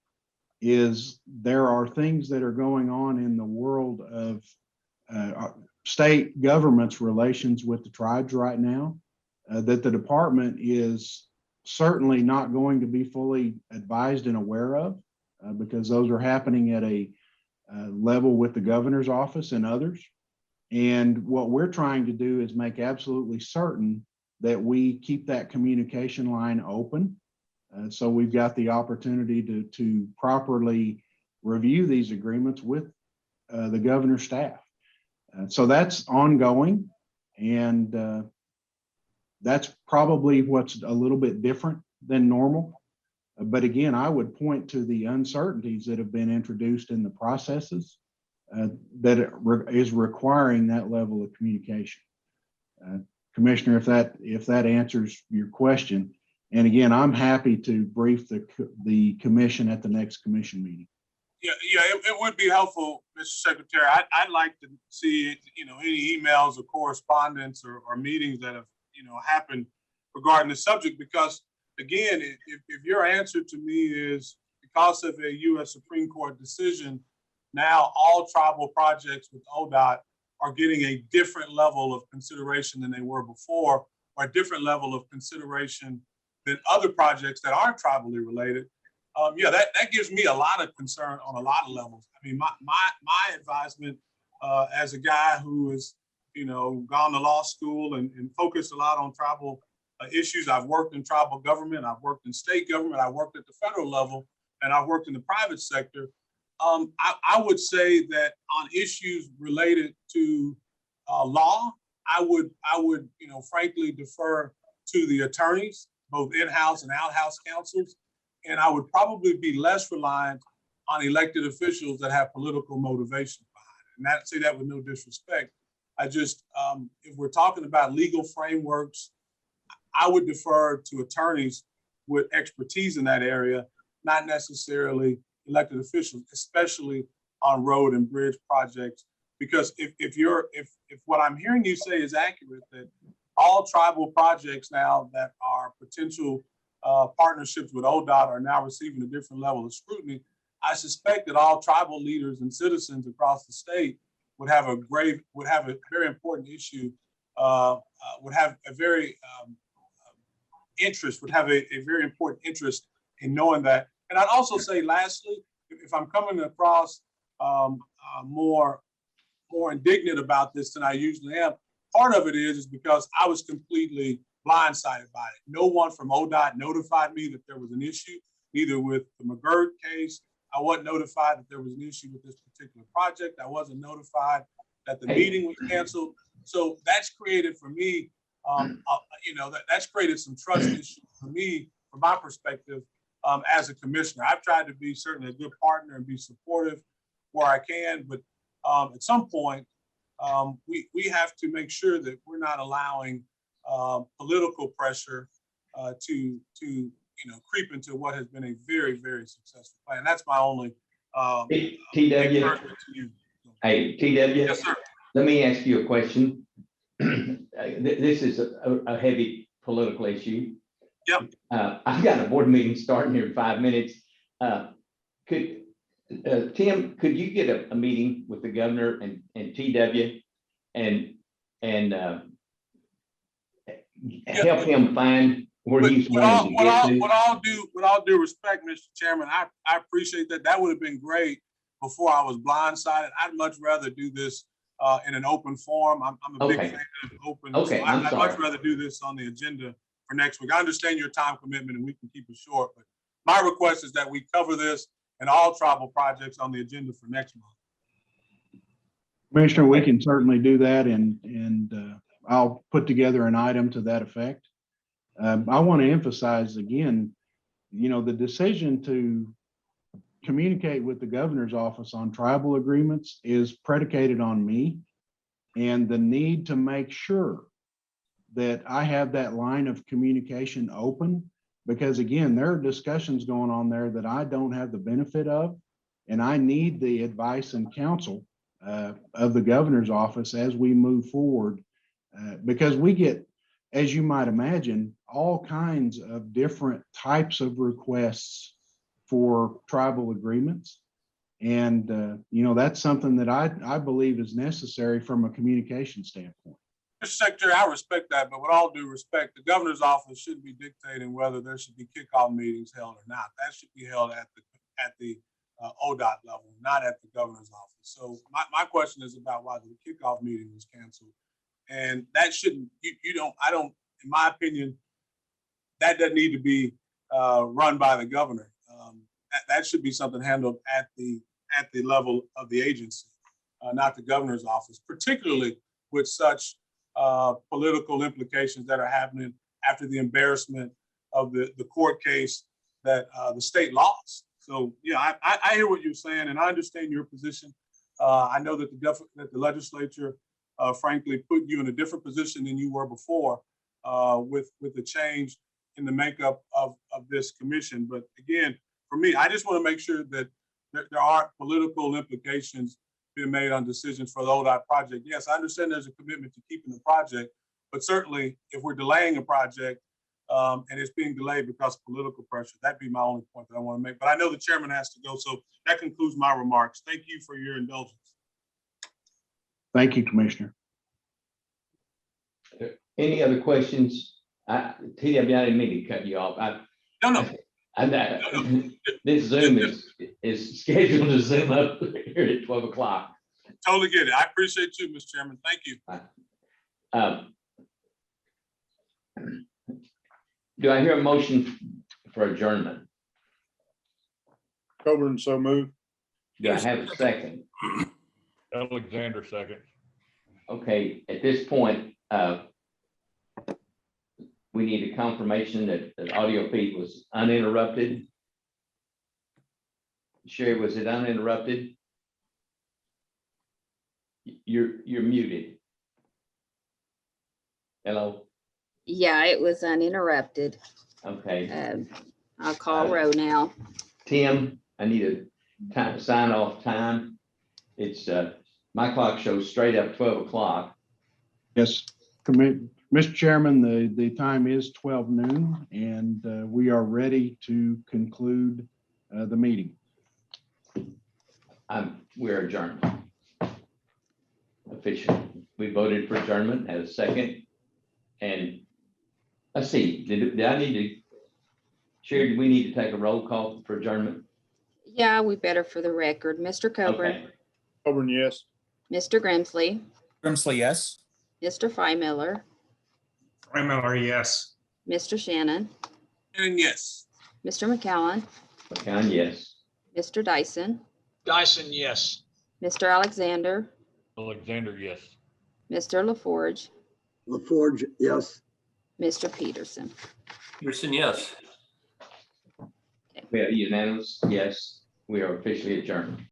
There are things that are going on in the world of state government's relations with the tribes right now that the department is certainly not going to be fully advised and aware of, because those are happening at a level with the governor's office and others. And what we're trying to do is make absolutely certain that we keep that communication line open. So we've got the opportunity to properly review these agreements with the governor's staff. So that's ongoing, and that's probably what's a little bit different than normal. But again, I would point to the uncertainties that have been introduced in the processes that is requiring that level of communication. Commissioner, if that answers your question. And again, I'm happy to brief the commission at the next commission meeting. Yeah, it would be helpful, Mr. Secretary. I'd like to see, any emails or correspondence or meetings that have, happened regarding the subject, because again, if your answer to me is because of a U.S. Supreme Court decision, now all tribal projects with ODOT are getting a different level of consideration than they were before, or a different level of consideration than other projects that aren't tribally related. That gives me a lot of concern on a lot of levels. I mean, my advisement as a guy who has, gone to law school and focused a lot on tribal issues. I've worked in tribal government, I've worked in state government, I've worked at the federal level, and I've worked in the private sector. I would say that on issues related to law, I would, frankly defer to the attorneys, both in-house and out-house counsels. And I would probably be less reliant on elected officials that have political motivation behind it. And say that with no disrespect. I just, if we're talking about legal frameworks, I would defer to attorneys with expertise in that area, not necessarily elected officials, especially on road and bridge projects. Because if what I'm hearing you say is accurate, that all tribal projects now that are potential partnerships with ODOT are now receiving a different level of scrutiny, I suspect that all tribal leaders and citizens across the state would have a very important issue, would have a very very important interest in knowing that. And I'd also say, lastly, if I'm coming across more indignant about this than I usually am, part of it is because I was completely blindsided by it. No one from ODOT notified me that there was an issue, neither with the McGirt case. I wasn't notified that there was an issue with this particular project. I wasn't notified that the meeting was canceled. So that's created for me, that's created some trust issues for me, from my perspective, as a commissioner. I've tried to be certainly a good partner and be supportive where I can, but at some point, we have to make sure that we're not allowing political pressure to creep into what has been a very, very successful plan. That's my only encouragement to you. Hey, TW. Yes, sir. Let me ask you a question. This is a heavy political issue. Yep. I've got a board meeting starting here in 5 minutes. Tim, could you get a meeting with the governor and TW and help him find where he's wanting to get to? With all due respect, Mr. Chairman, I appreciate that. That would have been great before I was blindsided. I'd much rather do this in an open forum. I'm a big fan of open. Okay, so I'd much rather do this on the agenda for next week. I understand your time commitment and we can keep it short, but my request is that we cover this and all tribal projects on the agenda for next month. Commissioner, we can certainly do that, and I'll put together an item to that effect. I want to emphasize again, the decision to communicate with the governor's office on tribal agreements is predicated on me and the need to make sure that I have that line of communication open, because again, there are discussions going on there that I don't have the benefit of, and I need the advice and counsel of the governor's office as we move forward, because we get, as you might imagine, all kinds of different types of requests for tribal agreements. And, that's something that I believe is necessary from a communication standpoint. Mr. Secretary, I respect that, but with all due respect, the governor's office shouldn't be dictating whether there should be kickoff meetings held or not. That should be held at the ODOT level, not at the governor's office. So my question is about why the kickoff meeting was canceled. And that shouldn't, in my opinion, that doesn't need to be run by the governor. That should be something handled at the level of the agency, not the governor's office, particularly with such political implications that are happening after the embarrassment of the court case that the state lost. So, yeah, I hear what you're saying, and I understand your position. I know that the legislature, frankly, put you in a different position than you were before with the change in the makeup of this commission. But again, for me, I just want to make sure that there aren't political implications being made on decisions for the ODOT project. Yes, I understand there's a commitment to keeping the project, but certainly if we're delaying a project and it's being delayed because of political pressure, that'd be my only point that I want to make. But I know the chairman has to go, so that concludes my remarks. Thank you for your indulgence. Thank you, Commissioner. Any other questions? TW, I didn't mean to cut you off. No. This Zoom is scheduled to Zoom up here at 12 o'clock. Totally get it. I appreciate you, Mr. Chairman. Thank you. Do I hear a motion for adjournment? Coburn, so moved. Do I have a second? Alexander, second. Okay, at this point, we need a confirmation that the audio feed was uninterrupted. Sherry, was it uninterrupted? You're muted. Hello? Yeah, it was uninterrupted. Okay. I'll call Roe now. Tim, I need sign off time. It's, my clock shows straight up 12 o'clock. Yes, Mr. Chairman, the time is 12 noon, and we are ready to conclude the meeting. We're adjourned. Officially, we voted for adjournment at a second. And let's see, did I need to, Chair, do we need to take a roll call for adjournment? Yeah, we better for the record. Mr. Coburn, Okay. Coburn, yes. Mr. Grimsley, Grimsley, yes. Mr. Miller, Miller, yes. Mr. Shannon, And yes. Mr. McCollum, McCann, yes. Mr. Dyson, Dyson, yes. Mr. Alexander, Alexander, yes. Mr. LaForge, LaForge, yes. Mr. Peterson. Peterson, yes. We are unanimous, yes. We are officially adjourned.